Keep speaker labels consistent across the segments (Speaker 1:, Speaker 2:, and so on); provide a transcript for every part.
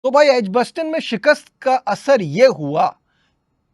Speaker 1: तो भाई एजबस्टन में शिकस्त का असर यह हुआ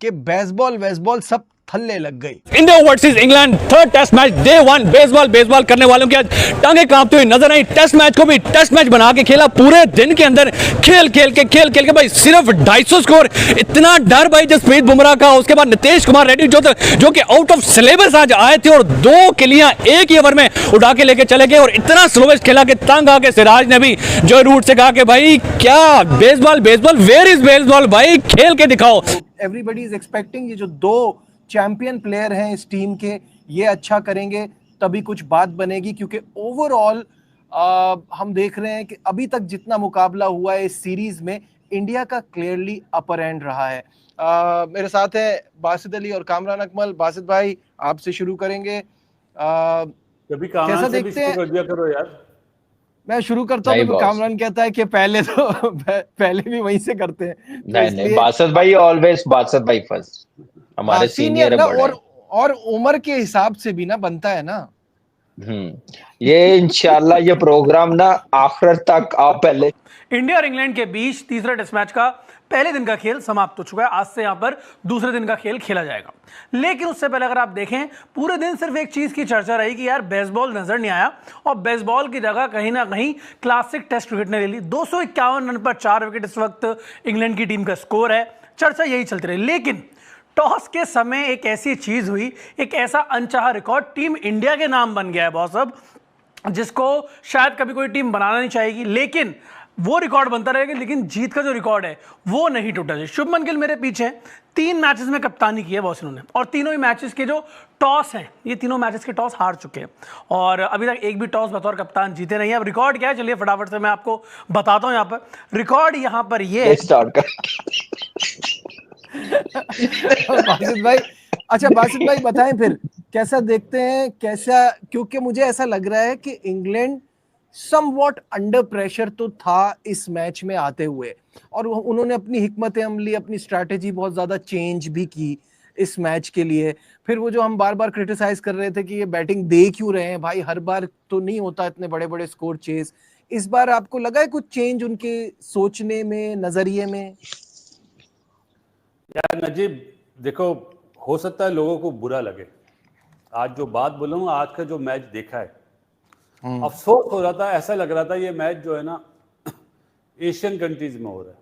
Speaker 1: कि बेसबॉल सब थल्ले लग गई।
Speaker 2: India versus England third test match day 1 Bazball करने वालों की आज टांगे कांपती हुई नजर आई। टेस्ट मैच को भी टेस्ट मैच बना के खेला, पूरे दिन के अंदर खेल के भाई सिर्फ 250 स्कोर। इतना डर भाई जसप्रीत बुमराह का, उसके बाद नीतीश कुमार रेड्डी जो कि आउट ऑफ सिलेबस आज आए थे और 2 किलियां एक ही ओवर में उड़ा के लेके चले गए और इतना स्लोवेस्ट खेला कि तंग आके सिराज ने भी जो रूट से कहा कि भाई क्या बेसबॉल वेयर इज बेसबॉल, भाई खेल के दिखाओ।
Speaker 1: एवरीबॉडी इज एक्सपेक्टिंग ये जो 2 चैंपियन प्लेयर हैं इस टीम के, ये अच्छा करेंगे तभी कुछ बात बनेगी, क्योंकि ओवरऑल हम देख रहे हैं कि अभी तक जितना मुकाबला हुआ है इस सीरीज में इंडिया का क्लियरली अपर एंड रहा है। मेरे साथ है बासित अली और कामरान अकमल। बासित भाई आपसे शुरू करेंगे। कैसा देखते हैं?
Speaker 3: करो यार,
Speaker 1: मैं शुरू करता हूँ तो कामरान कहता है कि पहले तो पहले भी वहीं से करते हैं।
Speaker 4: नहीं, बासित भाई ऑलवेज बासित भाई फर्स्ट, हमारे सीनियर
Speaker 1: ना, और उम्र के हिसाब से भी ना बनता है ना।
Speaker 4: ये इंशाल्लाह ये प्रोग्राम ना आखिर तक आप पहले।
Speaker 5: इंडिया और इंग्लैंड के बीच तीसरा टेस्ट मैच का पहले दिन का खेल समाप्त हो चुका है। आज से यहां पर दूसरे दिन का खेल खेला जाएगा, लेकिन उससे पहले अगर आप देखें पूरे दिन सिर्फ एक चीज की चर्चा रही कि यार बेसबॉल नजर नहीं आया और बेसबॉल की जगह कहीं ना कहीं क्लासिक टेस्ट क्रिकेट ने ले ली। 251 रन पर 4 विकेट इस वक्त इंग्लैंड की टीम का स्कोर है। चर्चा यही चलती रही, लेकिन टॉस के समय एक ऐसी चीज हुई, एक ऐसा अनचाहा रिकॉर्ड टीम इंडिया के नाम बन गया है बॉस, अब जिसको शायद कभी कोई टीम बनाना नहीं चाहेगी, लेकिन वो रिकॉर्ड बनता रहेगा। लेकिन जीत का जो रिकॉर्ड है वो नहीं टूटा। शुभमन गिल मेरे पीछे हैं, 3 मैचेस में कप्तानी की है बॉस इन्होंने, और तीनों ही मैचेस के जो टॉस हैं, ये तीनों मैचेस के टॉस हार चुके हैं और अभी तक एक भी टॉस बतौर कप्तान जीते नहीं है। अब रिकॉर्ड क्या है, चलिए फटाफट से मैं आपको बताता हूं। यहाँ पर रिकॉर्ड यहाँ पर ये
Speaker 4: स्टार्ट कर।
Speaker 1: बासित भाई, अच्छा बासित भाई बताएं फिर कैसा देखते हैं, कैसा, क्योंकि मुझे ऐसा लग रहा है कि इंग्लैंड समवॉट अंडर प्रेशर तो था इस मैच में आते हुए, और उन्होंने अपनी हिकमत अमली, अपनी स्ट्रैटेजी बहुत ज्यादा चेंज भी की इस मैच के लिए। फिर वो जो हम बार बार क्रिटिसाइज कर रहे थे कि ये बैटिंग दे क्यों रहे हैं भाई, हर बार तो नहीं होता इतने बड़े बड़े स्कोर चेज। इस बार आपको लगा है कुछ चेंज उनके सोचने में, नजरिए में?
Speaker 3: यार नजीब देखो, हो सकता है लोगों को बुरा लगे, आज जो बात बोलूंगा, आज का जो मैच देखा है अफसोस हो रहा था, ऐसा लग रहा था ये मैच जो है ना एशियन कंट्रीज में हो रहा है।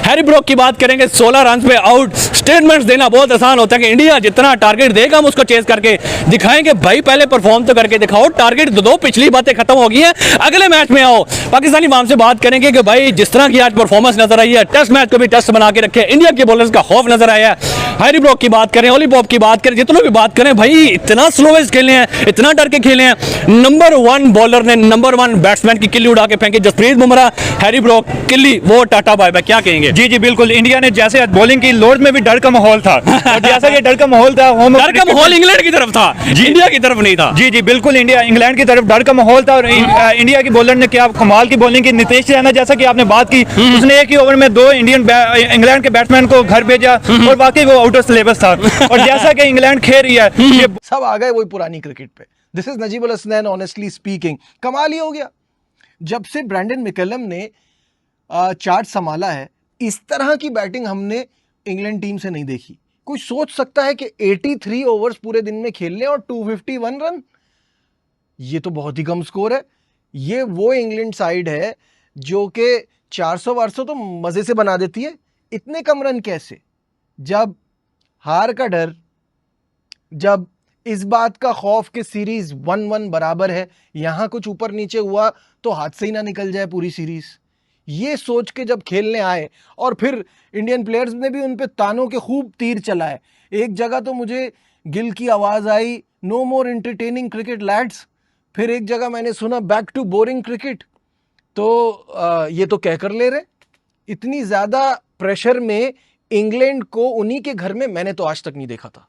Speaker 2: हैरी ब्रोक की बात करेंगे, 16 रन पे आउट। स्टेटमेंट्स देना बहुत आसान होता है कि इंडिया जितना टारगेट देगा हम उसको चेज करके दिखाएंगे। भाई पहले परफॉर्म तो करके दिखाओ, टारगेट दो, पिछली बातें खत्म हो गई हैं, अगले मैच में आओ। पाकिस्तानी माम से बात करेंगे कि भाई जिस तरह की आज परफॉर्मेंस नजर आई है, टेस्ट मैच को भी टेस्ट बना के रखे, इंडिया के बॉलर्स का खौफ नजर आया है। हैरी ब्रोक की बात करें, ओली पॉप की बात करें, जितनों भी बात करें, भाई इतना स्लोवेस्ट खेले हैं, इतना डर के खेले हैं। नंबर 1 बॉलर ने नंबर 1 बैट्समैन की किल्ली उड़ा के फेंकी, जसप्रीत बुमराह, हैरी ब्रोक, किल्ली, वो टाटा बाय बाय। क्या कहेंगे?
Speaker 6: जी बिल्कुल, इंडिया ने जैसे बॉलिंग की, लॉर्ड में भी डर का माहौल था और जैसा कि डर का माहौल था,
Speaker 2: डर का माहौल इंग्लैंड की तरफ था, इंडिया की तरफ नहीं था।
Speaker 6: जी बिल्कुल, इंग्लैंड की तरफ डर का माहौल था और इंडिया की बॉलर ने क्या कमाल की बॉलिंग की। नीतीश रैना, जैसा कि आपने बात की, उसने एक ही ओवर में 2 इंग्लैंड के बैट्समैन को घर भेजा और वाकई वो आउट ऑफ सिलेबस था। और जैसा कि इंग्लैंड खेल रही है,
Speaker 1: सब आ गए वही पुरानी क्रिकेट पे। This is Najeeb al Hasnain, honestly speaking कमाल ही हो गया। जब से ब्रैंडन मैकलम ने चार्ज संभाला है, इस तरह की बैटिंग हमने इंग्लैंड टीम से नहीं देखी। कोई सोच सकता है कि 83 ओवर्स पूरे दिन में खेलने और 251 रन, ये तो बहुत ही कम स्कोर है। ये वो इंग्लैंड साइड है जो कि 400-400 तो मजे से बना देती है, इतने कम रन कैसे? जब हार का डर, जब इस बात का खौफ कि सीरीज 1-1 बराबर है, यहां कुछ ऊपर नीचे हुआ तो हाथ से ही ना निकल जाए पूरी सीरीज, ये सोच के जब खेलने आए, और फिर इंडियन प्लेयर्स ने भी उन पे तानों के खूब तीर चलाए। एक जगह तो मुझे गिल की आवाज आई, no more entertaining cricket lads, फिर एक जगह मैंने सुना बैक टू बोरिंग क्रिकेट। तो ये तो कहकर ले रहे। इतनी ज्यादा प्रेशर में इंग्लैंड को उन्हीं के घर में मैंने तो आज तक नहीं देखा था।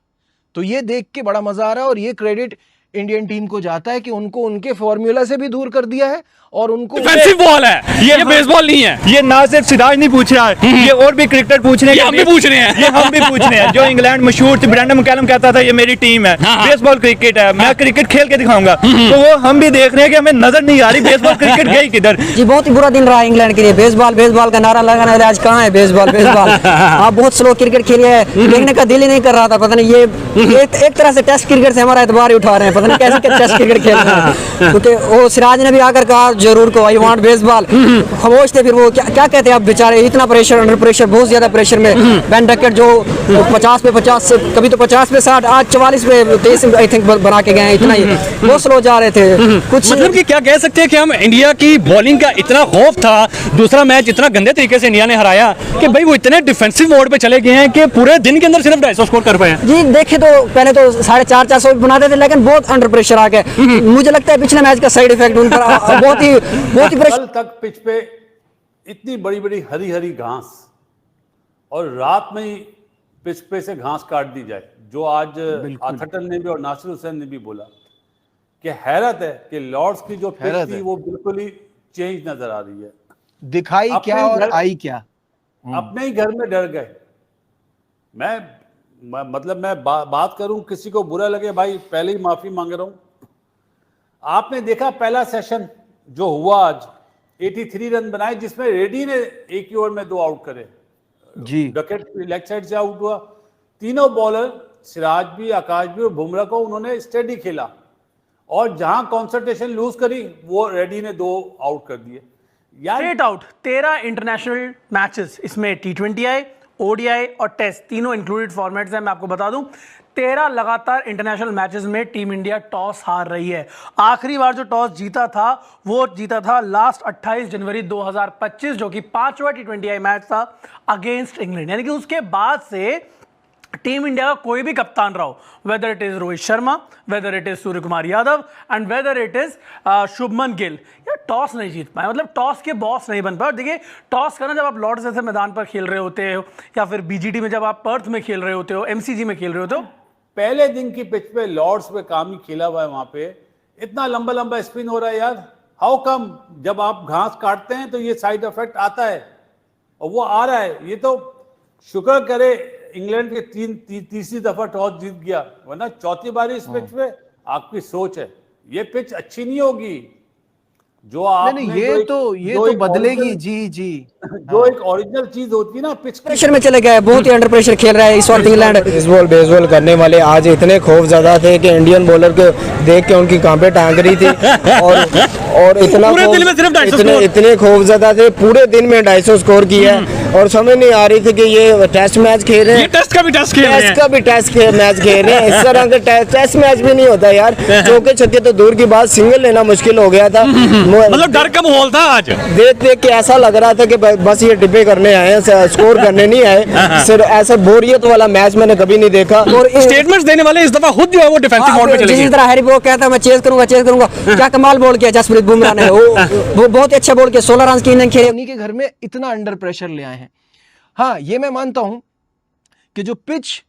Speaker 1: तो ये देख के बड़ा मजा आ रहा है, और ये क्रेडिट इंडियन टीम को जाता है कि उनको उनके फॉर्मूला से भी दूर कर दिया है और उनको
Speaker 2: डिफेंसिव बॉल है, ये बेसबॉल नहीं है।
Speaker 6: ये ना सिर्फ सिराज नहीं पूछ रहा है, ये और भी क्रिकेटर पूछ रहे हैं,
Speaker 2: ये हम भी पूछ रहे हैं।
Speaker 6: ये हम भी पूछ रहे हैं। जो इंग्लैंड मशहूर थी, ब्रैंडन मैकलम कहता था ये मेरी टीम है,
Speaker 2: हाँ।
Speaker 6: बेसबॉल क्रिकेट है, मैं क्रिकेट खेल के दिखाऊंगा। तो वो हम भी देख रहे हैं कि हमें नजर नहीं आ रही बेसबॉल क्रिकेट गई किधर।
Speaker 7: जी बहुत ही बुरा दिन रहा इंग्लैंड के लिए। बेसबॉल बेसबॉल का नारा लगाना है, आज कहाँ है बेसबॉल बेसबॉल। आप बहुत स्लो क्रिकेट खेले है, देखने का दिल ही नहीं कर रहा था। पता नहीं ये एक तरह से टेस्ट क्रिकेट से हमारा एतबार ही उठा रहे हैं, पता नहीं कैसे टेस्ट क्रिकेट खेल रहे हैं। क्योंकि वो सिराज ने भी आकर कहा जरूर को आई वांट बेसबॉल, खामोश थे। फिर वो क्या कहते हैं अब बेचारे, इतना प्रेशर, अंडर प्रेशर, बहुत ज्यादा प्रेशर में बेन डकेट जो 50 पे 50 से कभी तो 50 पे 60, आज 44 पे 23 आई थिंक बना के गए हैं। इतना ही बहुत स्लो जा रहे थे कुछ।
Speaker 2: मतलब कि क्या कह सकते हैं कि हम इंडिया की बॉलिंग का इतना खौफ था, दूसरा मैच इतना गंदे तरीके से इंडिया ने हराया कि भाई वो इतने डिफेंसिव मोड पे चले गए हैं कि पूरे दिन के अंदर सिर्फ 250 स्कोर कर पाए।
Speaker 7: जी देखे तो पहले तो 450 बनाते थे, लेकिन बहुत अंडर प्रेशर आ गए। मुझे लगता है पिछले मैच का साइड इफेक्ट उन पर बहुत ही
Speaker 3: कल तक पिच पे इतनी बड़ी बड़ी हरी हरी घास और रात में ही पिच पे से घास काट दी जाए, जो आज आथटन ने भी और नासिर हुसैन ने भी बोला कि हैरत है कि लॉर्ड्स की जो पिच थी वो बिल्कुल ही चेंज नजर आ रही है।
Speaker 1: दिखाई क्या और आई क्या।
Speaker 3: अपने ही घर में डर गए। मैं बात करूं, किसी को बुरा लगे भाई, पहले ही माफी मांग रहा हूं। आपने देखा पहला सेशन जो हुआ आज, 83 रन बनाए, जिसमें रेड्डी ने एक ही ओवर में 2 आउट करे
Speaker 1: जी।
Speaker 3: डकेट लेग साइड से आउट हुआ। तीनों बॉलर सिराज भी, आकाश भी और बुमराह को उन्होंने स्टेडी खेला और जहां कंसंट्रेशन लूज करी वो रेड्डी ने 2 आउट कर दिए।
Speaker 5: स्ट्रेट आउट 13 इंटरनेशनल मैचेस, इसमें T20 आए, ODI और टेस्ट तीनों इंक्लूडेड फॉर्मेट्स हैं। मैं आपको बता दूं 13 लगातार इंटरनेशनल मैचेस में टीम इंडिया टॉस हार रही है। आखिरी बार जो टॉस जीता था वो जीता था लास्ट 28 जनवरी 2025, जो कि 5वां T20I मैच था अगेंस्ट इंग्लैंड। यानी कि उसके बाद से टीम इंडिया का कोई भी कप्तान रहो, whether it is Rohit Sharma, whether it is Surya Kumar Yadav and whether it is Shubman Gill, या टॉस नहीं जीत पाए, मतलब टॉस के बॉस नहीं बन पाए। और देखिए टॉस करना, जब आप लॉर्ड्स जैसे मैदान पर खेल रहे होते हो या फिर BGT में जब आप पर्थ में खेल रहे होते हो, MCG में खेल रहे होते हो,
Speaker 3: पहले दिन की पिच पे लॉर्ड्स पे काम ही खेला हुआ है, वहां पे इतना लंबा लंबा स्पिन हो रहा है यार। हाउ कम जब आप घास काटते हैं तो ये साइड इफेक्ट आता है और वो आ रहा है। ये तो शुक्र करे इंग्लैंड के तीसरी दफा टॉस जीत गया, वरना चौथी बारी इस पिच पे आपकी सोच है ये पिच अच्छी नहीं होगी। जो आप
Speaker 1: ये तो बदलेगी जी
Speaker 3: जो एक ओरिजिनल चीज होती है ना, पिच
Speaker 7: प्रेशर में चले गए, बहुत ही अंडर प्रेशर खेल रहा है इस वक्त इंग्लैंड।
Speaker 8: बेसबॉल करने वाले आज इतने खौफजदा थे कि इंडियन बॉलर को देख के उनकी कांपे टांग रही थी और इतने खौफजदा थे, पूरे दिन में 250 स्कोर किया और समझ नहीं आ रही थी कि ये टेस्ट मैच खेल रहे हैं,
Speaker 2: टेस्ट का भी टेस्ट
Speaker 8: मैच खेल रहे हैं। इस तरह के टेस्ट मैच भी नहीं होता यार। चौके छक्के तो दूर की बात, सिंगल लेना मुश्किल हो गया था।
Speaker 2: मतलब डर का माहौल था आज।
Speaker 8: देख के ऐसा लग रहा था कि बस ये डिब्बे करने आए हैं, स्कोर करने नहीं आए। सिर्फ ऐसा बोरियत वाला मैच मैंने कभी नहीं देखा।
Speaker 7: और
Speaker 2: स्टेटमेंट्स देने वाले इस दफा खुद जो है वो डिफेंसिव मोड पे चले गए।
Speaker 7: जिस तरह हैरी ब्रोक कहता है मैं चेज करूंगा क्या कमाल बॉल किया जसप्रीत बुमराह ने, वो बहुत अच्छा बॉल किया, 16 रन की इनिंग खेली।
Speaker 1: उन्हीं के घर में इतना अंडर प्रेशर ले आए हैं। हाँ, ये मैं मानता हूं कि जो पिच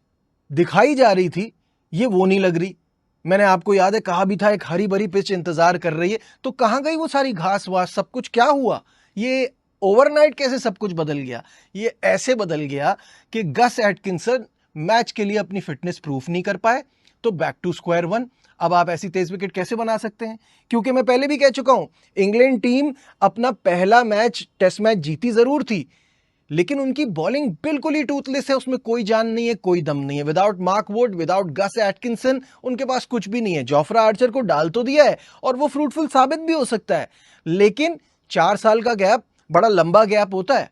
Speaker 1: दिखाई जा रही थी ये वो नहीं लग रही। मैंने आपको याद है कहा भी था एक हरी भरी पिच इंतजार कर रही है, तो कहां गई वो सारी घास वास, सब कुछ क्या हुआ? ये ओवरनाइट कैसे सब कुछ बदल गया? ये ऐसे बदल गया कि गस एटकिंसन मैच के लिए अपनी फिटनेस प्रूफ नहीं कर पाए, तो बैक टू स्क्वायर वन। अब आप ऐसी तेज विकेट कैसे बना सकते हैं? क्योंकि मैं पहले भी कह चुका हूं, इंग्लैंड टीम अपना पहला मैच टेस्ट मैच जीती जरूर थी, लेकिन उनकी बॉलिंग बिल्कुल ही टूथलेस है, उसमें कोई जान नहीं है, कोई दम नहीं है। Without Mark Wood, without Gus Atkinson उनके पास कुछ भी नहीं है। जोफ्रा आर्चर को डाल तो दिया है और वो फ्रूटफुल साबित भी हो सकता है, लेकिन 4 साल का गैप बड़ा लंबा गैप होता है।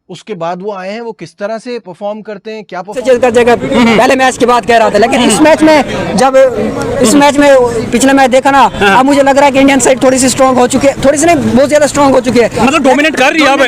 Speaker 1: उसके बाद वो आए हैं, वो किस तरह से परफॉर्म करते हैं, क्या
Speaker 7: परफॉर्म कर जाएगा, पहले मैच की बात कह रहा था। लेकिन इस मैच में जब पिछले मैच देखा ना, अब मुझे लग रहा है कि इंडियन साइड थोड़ी सी स्ट्रांग हो चुकी है, थोड़ी सी नहीं बहुत ज्यादा स्ट्रांग हो चुकी है,
Speaker 2: मतलब डोमिनेट कर रही है। अब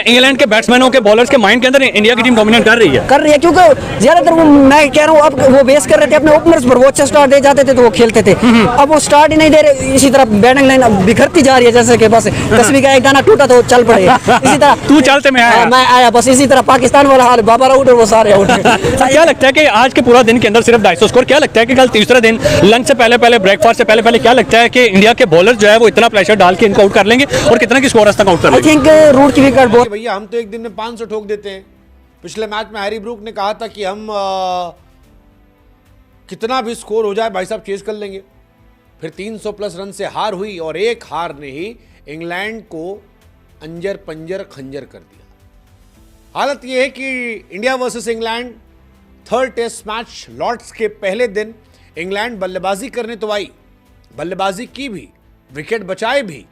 Speaker 2: इंग्लैंड के बैट्समैनों के बॉलर्स के माइंड के अंदर इंडिया की टीम डोमिनेट कर रही है,
Speaker 7: क्योंकि ज्यादातर वो मैं कह रहा हूँ अब वो बेस कर रहे थे अपने ओपनर्स पर। वो अच्छा स्टार्ट दे जाते थे तो वो खेलते थे, अब वो स्टार्ट ही नहीं दे रहे। इसी तरह बैटिंग लाइन बिखरती जा रही है, जैसे कि बस तस्वीर का एक दाना टूटा तो चल पड़े, इसी तरह
Speaker 2: तू चलते मैं
Speaker 7: आया, बस इसी तरह पाकिस्तान वाला हाल, बाबर आउट और वो सारे आउट।
Speaker 2: तो क्या लगता है कि आज के पूरा दिन के अंदर सिर्फ 250 स्कोर, क्या लगता है कि कल तीसरा दिन लंच से पहले ब्रेकफास्ट से पहले क्या लगता है कि इंडिया के बॉलर जो है वो इतना प्रेशर डाल के इनको आउट कर लेंगे और कितना की स्कोर तक आउट कर
Speaker 7: आई
Speaker 2: लेंगे?
Speaker 7: थिंक रूट की विकेट बहुत
Speaker 9: भैया हम तो एक दिन में 500 ठोक देते हैं। पिछले मैच में हैरी ब्रूक ने कहा था कि हम कितना भी स्कोर हो जाए भाई साहब चेज कर लेंगे। फिर 300 प्लस रन से हार हुई और एक हार ने ही इंग्लैंड को अंजर पंजर खंजर कर दिया। हालत यह है कि India versus England third test match Lord's के पहले दिन इंग्लैंड बल्लेबाजी करने तो आई, बल्लेबाजी की भी, विकेट बचाए भी,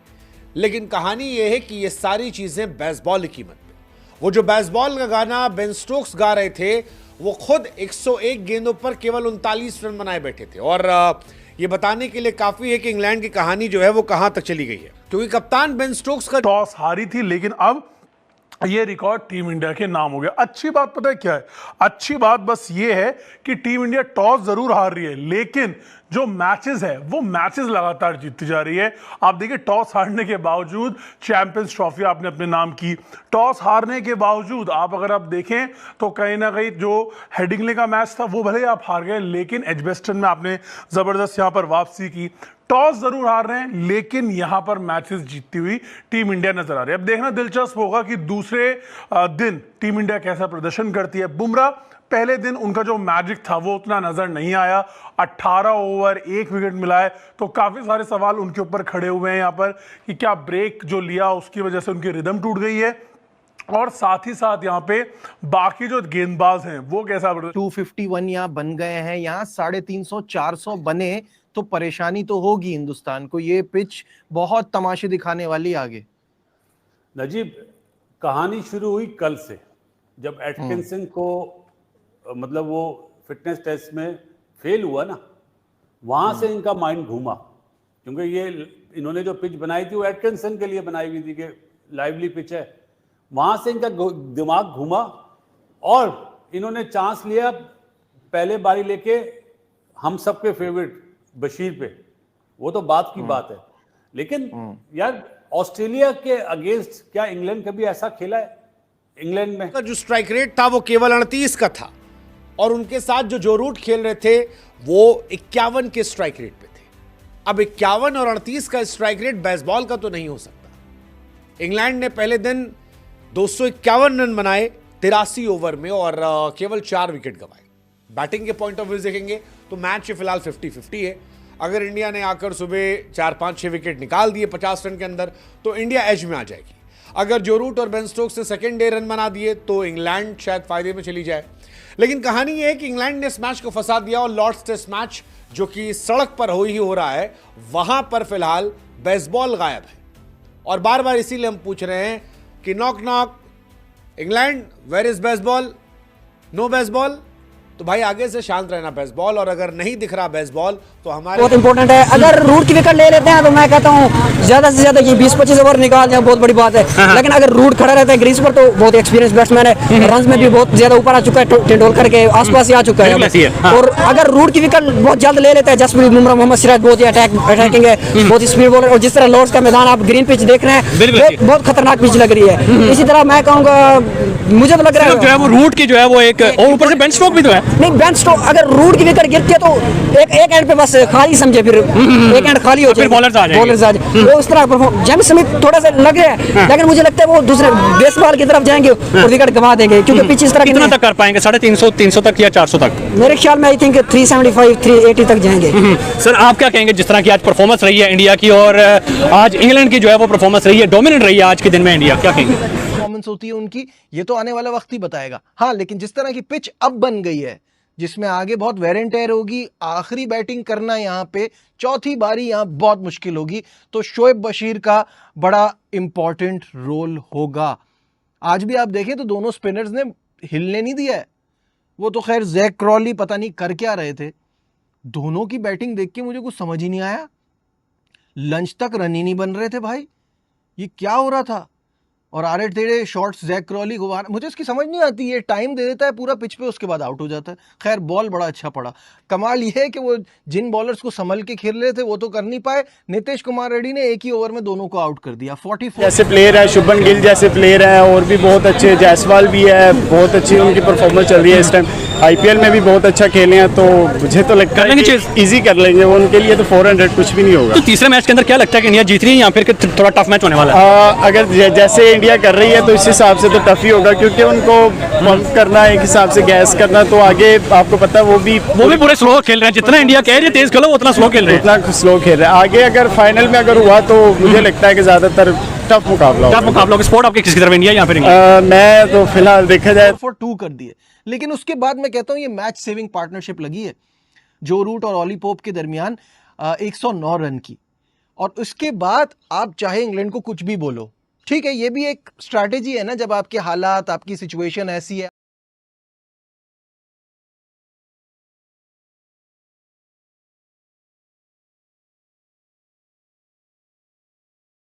Speaker 9: लेकिन कहानी यह है कि ये सारी चीजें बेसबॉल की कीमत पे। वो जो बेसबॉल का गाना बेन स्टोक्स गा रहे थे, वो खुद 101 गेंदों पर केवल 39 रन बनाए बैठे थे। और ये बताने के लिए काफी है कि इंग्लैंड की कहानी जो है वो कहां तक चली गई है, क्योंकि कप्तान बेन स्टोक्स का
Speaker 10: टॉस हारी थी, लेकिन अब ये रिकॉर्ड टीम इंडिया के नाम हो गया। अच्छी बात पता है क्या है? अच्छी बात बस ये है कि टीम इंडिया टॉस जरूर हार रही है, लेकिन जो मैचेस है वो मैचेस लगातार जीतती जा रही है। आप देखिए, टॉस हारने के बावजूद चैंपियंस ट्रॉफी आपने अपने नाम की, टॉस हारने के बावजूद आप अगर आप देखें तो कहीं ना कहीं जो हेडिंगले का मैच था वो भले आप हार गए, लेकिन एजबेस्टन में आपने जबरदस्त यहां पर वापसी की। टॉस जरूर हार रहे हैं, लेकिन यहां पर मैचेस जीतती हुई टीम इंडिया नजर आ रही है। अब देखना दिलचस्प होगा कि दूसरे दिन टीम इंडिया कैसा प्रदर्शन करती है। बुमराह पहले दिन उनका जो मैजिक था वो उतना नजर नहीं आया, 18 ओवर 1 विकेट मिला है, तो काफी सारे सवाल उनके ऊपर खड़े हुए हैं यहाँ पर कि क्या ब्रेक जो लिया उसकी वजह से उनकी रिदम टूट गई है, और साथ ही साथ यहाँ पे बाकी जो गेंदबाज हैं वो कैसा
Speaker 1: 251 यहाँ बन गए हैं, यहाँ 350 400 बने तो परेशानी तो होगी हिंदुस्तान को। ये पिच बहुत तमाशे दिखाने वाली आगे।
Speaker 3: नजीब, कहानी शुरू हुई कल से, जब एटकिंसन को मतलब वो फिटनेस टेस्ट में फेल हुआ ना, वहां से इनका माइंड घूमा, क्योंकि ये इन्होंने जो पिच बनाई थी वो एटकिंसन के लिए बनाई हुई थी कि लाइवली पिच है। वहां से इनका दिमाग घूमा और इन्होंने चांस लिया पहले बारी लेके हम सबके फेवरेट बशीर पे। वो तो बात की बात है, लेकिन यार ऑस्ट्रेलिया के अगेंस्ट क्या इंग्लैंड कभी ऐसा खेला है? इंग्लैंड में
Speaker 9: जो स्ट्राइक रेट था वो केवल 38 का था, और उनके साथ जो रूट खेल रहे थे वो 51 के स्ट्राइक रेट पे थे। अब 51 और 38 का स्ट्राइक रेट बेसबॉल का तो नहीं हो सकता। इंग्लैंड ने पहले दिन 251 रन बनाए 83 ओवर में और केवल 4 विकेट गंवाए। बैटिंग के पॉइंट ऑफ व्यू देखेंगे तो मैच फिलहाल 50-50 है। अगर इंडिया ने आकर सुबह 4-5-6 विकेट निकाल दिए 50 रन के अंदर तो इंडिया एज में आ जाएगी। अगर जो रूट और बेन स्टोक्स ने सेकेंड डे रन बना दिए तो इंग्लैंड शायद फायदे में चली जाए। लेकिन कहानी यह है कि इंग्लैंड ने इस मैच को फंसा दिया, और लॉर्ड्स टेस्ट मैच जो कि सड़क पर हो रहा है, वहां पर फिलहाल बेसबॉल गायब है। और बार बार इसीलिए हम पूछ रहे हैं कि knock knock England, where is Bazball? No Bazball? तो भाई आगे से शांत रहना बेसबॉल, और अगर नहीं दिख रहा बेसबॉल तो हमारे
Speaker 7: बहुत इंपॉर्टेंट है। अगर रूट की विकेट ले लेते हैं तो मैं कहता हूँ ज्यादा से ज्यादा ये 20-25 ओवर निकाल जाए, बहुत बड़ी बात है। लेकिन अगर रूट खड़ा रहता है ग्रीस पर तो बहुत एक्सपीरियंस बैट्समैन है, रन में भी बहुत ज्यादा ऊपर आ चुका है, तेंदुलकर के आसपास ही आ चुका है। और अगर रूट की विकेट बहुत जल्द ले लेता है जसप्रीत बुमराह, मोहम्मद सिराज बहुत ही अटैकिंग है, बहुत ही स्पीड बॉलर, और जिस तरह लॉर्ड्स का मैदान आप ग्रीन पिच देख रहे हैं बहुत खतरनाक पिच लग रही है। इसी तरह मैं कहूँगा, मुझे तो लग रहा है
Speaker 2: जो है वो रूट की जो है वो एक, और ऊपर से बेन स्टोक भी तो है।
Speaker 7: नहीं, बेन स्टोक अगर रूट की विकेट गिरती है तो एक एंड पे बस खाली समझे, फिर एक एंड खाली हो जाए,
Speaker 2: बॉलर्स आ जाएंगे।
Speaker 7: वो उस तरह परफॉर्म, जेम्स स्मिथ थोड़ा सा लग रहा है, लेकिन मुझे लगता है वो दूसरे बेसबॉल की तरफ जाएंगे और विकेट गंवा देंगे, क्योंकि पिच इस तरह की
Speaker 2: कितना तक कर पाएंगे? 350 300 तक या 400 तक?
Speaker 7: मेरे ख्याल में आई थिंक 375 380 तक जाएंगे।
Speaker 2: सर आप क्या कहेंगे, जिस तरह की आज परफॉर्मेंस रही है इंडिया की, और आज इंग्लैंड की जो है वो परफॉर्मेंस रही है, डोमिनेंट रही है आज के दिन में इंडिया, क्या कहेंगे?
Speaker 1: परफॉर्मेंस होती है उनकी, ये तो आने वाला वक्त ही बताएगा। हाँ, लेकिन जिस तरह की पिच अब बन गई है, जिसमें आगे बहुत वेयर एंड टेयर होगी, आखिरी बैटिंग करना यहाँ पे, चौथी बारी यहाँ बहुत मुश्किल होगी, तो शोएब बशीर का बड़ा इंपॉर्टेंट रोल होगा। आज भी आप देखें तो दोनों स्पिनर्स ने हिलने नहीं दिया है। वो तो खैर जैक क्रॉली पता नहीं कर क्या रहे थे। दोनों की बैटिंग देख के मुझे कुछ समझ ही नहीं आया। लंच तक रन ही नहीं बन रहे थे भाई, ये क्या हो रहा था? और आड़े टेढ़े शॉट्स जैक क्रॉली को मुझे इसकी समझ नहीं आती। ये टाइम दे देता है पूरा पिच पे, उसके बाद आउट हो जाता है। खैर बॉल बड़ा अच्छा पड़ा। कमाल ये है कि वो जिन बॉलर्स को संभल के खेल रहे थे वो तो कर नहीं पाए। नीतीश कुमार रेड्डी ने एक ही ओवर में दोनों को आउट कर दिया। 44
Speaker 8: जैसे प्लेयर है, शुभमन गिल जैसे प्लेयर हैं और भी बहुत अच्छे, जायसवाल भी है, बहुत अच्छी उनकी परफॉर्मेंस चल रही है इस टाइम। आईपीएल में भी बहुत अच्छा खेले हैं, तो मुझे तो लगता है कि इजी कर लेंगे वो, उनके लिए तो 400 कुछ भी नहीं होगा।
Speaker 2: तो तीसरे मैच के अंदर क्या लगता है कि इंडिया जीत रही है या फिर थोड़ा टफ मैच होने वाला है?
Speaker 8: अगर जैसे इंडिया कर रही है तो इस हिसाब से तो टफ ही होगा, क्योंकि उनको पंप करना है, एक हिसाब से गैस करना, तो आगे आपको पता है वो भी
Speaker 2: पूरे स्लो खेल रहे हैं। जितना इंडिया कह रही है तेज खेलो उतना स्लो खेल रहे हैं,
Speaker 8: उतना स्लो खेल रहे हैं। आगे अगर फाइनल में अगर हुआ तो मुझे लगता है कि ज्यादातर टफ मुकाबला
Speaker 2: होगा। स्पोर्ट आपके किसकी तरफ, इंडिया या फिर
Speaker 8: मैं तो फिलहाल देखा जाए
Speaker 1: फॉर 2 कर दिए। लेकिन उसके बाद मैं कहता हूं ये मैच सेविंग पार्टनरशिप लगी है जो रूट और ऑली पोप के दरमियान 109 रन की। और उसके बाद आप चाहे इंग्लैंड को कुछ भी बोलो, ठीक है, ये भी एक स्ट्रैटेजी है ना, जब आपके हालात, आपकी सिचुएशन ऐसी है।